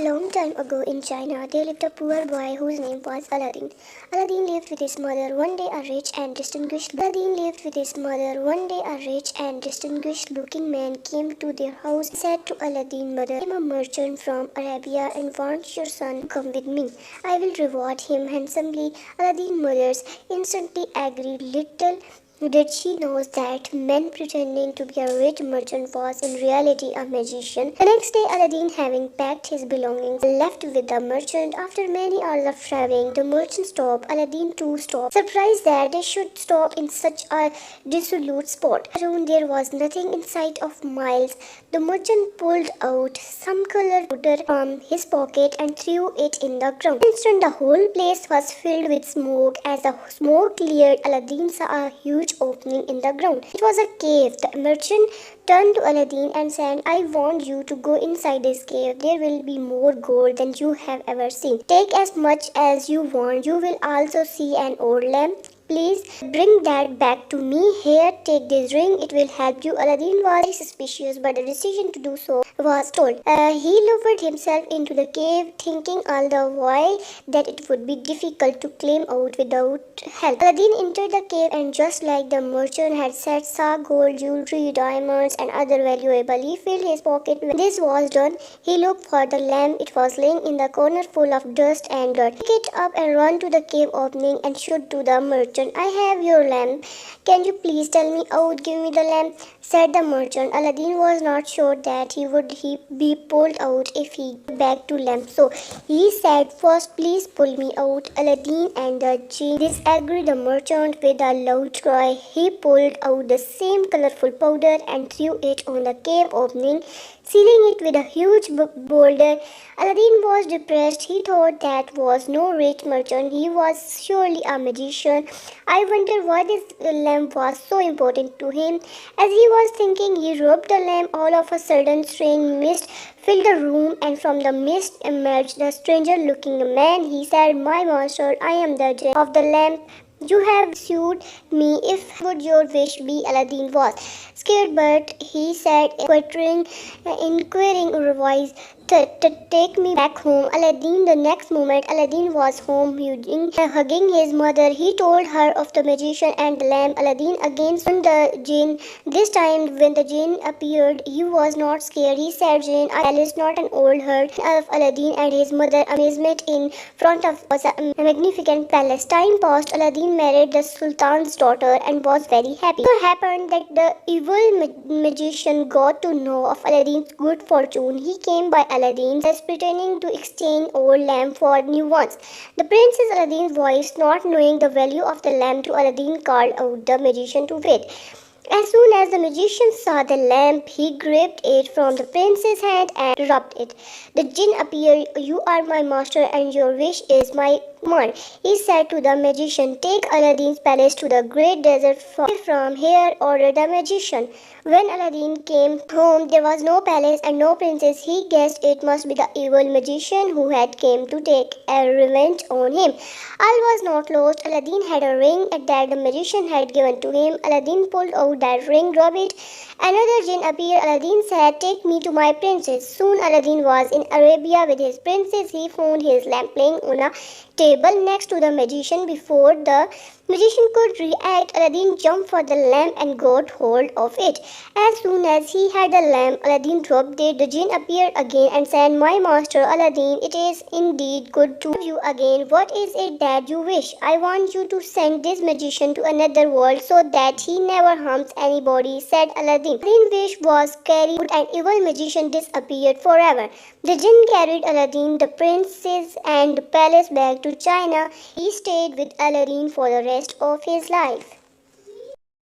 long time ago in China, there lived a poor boy whose name was Aladdin. Aladdin lived with his mother. One day, a rich and distinguished looking man came to their house and said to Aladdin, "Mother, I am a merchant from Arabia and want your son to come with me. I will reward him handsomely." Aladdin's mother instantly agreed. Little did she know that man pretending to be a rich merchant was in reality a magician. The next day, Aladdin, having packed his belongings, left with the merchant. After many hours of traveling, the merchant stopped. Aladdin too stopped, surprised that they should stop in such a desolate spot. Around there was nothing in sight of miles. The merchant pulled out some colored powder from his pocket and threw it in the ground. Instantly, the whole place was filled with smoke. As the smoke cleared, Aladdin saw a huge opening in the ground. It was a cave. The merchant turned to Aladdin and said, "I want you to go inside this cave. There will be more gold than you have ever seen. Take as much as you want. You will also see an old lamp. Please bring that back to me. Here, take this ring. It will help you." Aladdin was very suspicious, but the decision to do so was told. He lowered himself into the cave, thinking all the while that it would be difficult to climb out without help. Aladdin entered the cave and, just like the merchant had said, saw gold, jewelry, diamonds, and other valuables. He filled his pocket. When this was done, he looked for the lamp. It was laying in the corner full of dust and dirt. Pick it up and run to the cave opening and shout to the merchant, "I have your lamp. Can you please tell me out? Give me the lamp," said the merchant. Aladdin was not sure that he would be pulled out if he begged to lamp. So he said, "First, please pull me out." Aladdin and the jinn disagreed. The merchant, with a loud cry, he pulled out the same colorful powder and threw it on the cave opening, sealing it with a huge boulder. Aladdin was depressed. He thought that was no rich merchant. He was surely a magician. I wonder why this lamp was so important to him. As he was thinking, he rubbed the lamp. All of a sudden, strange mist filled the room, and from the mist emerged the stranger-looking man. He said, "My master, I am the jinn of the lamp. You have sued me. If would your wish be?" Aladdin was scared, but he said, inquiring voice, "Take me back home." The next moment, Aladdin was home, hugging his mother. He told her of the magician and the lamp. Aladdin again summoned the jinn. This time, when the jinn appeared, he was not scared. He said, "Jinn, I palace, not an old herd." Of Aladdin and his mother, amazement in front of was a magnificent palace. Time passed. Aladdin married the sultan's daughter and was very happy. It so happened that the evil magician got to know of Aladdin's good fortune. He came by Aladdin, just pretending to exchange old lamp for new ones. The princess, Aladdin's wife, not knowing the value of the lamp to Aladdin, called out the magician to wait. As soon as the magician saw the lamp, he grabbed it from the prince's hand and rubbed it. The jinn appeared. "You are my master and your wish is my command," he said to the magician. "Take Aladdin's palace to the great desert far from here," ordered the magician. When Aladdin came home, there was no palace and no princess. He guessed it must be the evil magician who had come to take a revenge on him. All was not lost. Aladdin had a ring that the magician had given to him. Aladdin pulled out that ring, rubbed it. Another jinn appeared. Aladdin said, "Take me to my princess." Soon Aladdin was in Arabia with his princess. He found his lamp laying on a table next to the magician. Before the magician could react, Aladdin jumped for the lamp and got hold of it. As soon as he had the lamp, Aladdin dropped it. The jinn appeared again and said, "My master Aladdin, it is indeed good to have you again. What is it that you wish?" "I want you to send this magician to another world so that he never harms anybody," said Aladdin. Aladdin's wish was carried and evil magician disappeared forever. The jinn carried Aladdin, the princess, and the palace back to China. He stayed with Aladdin for the rest of his life.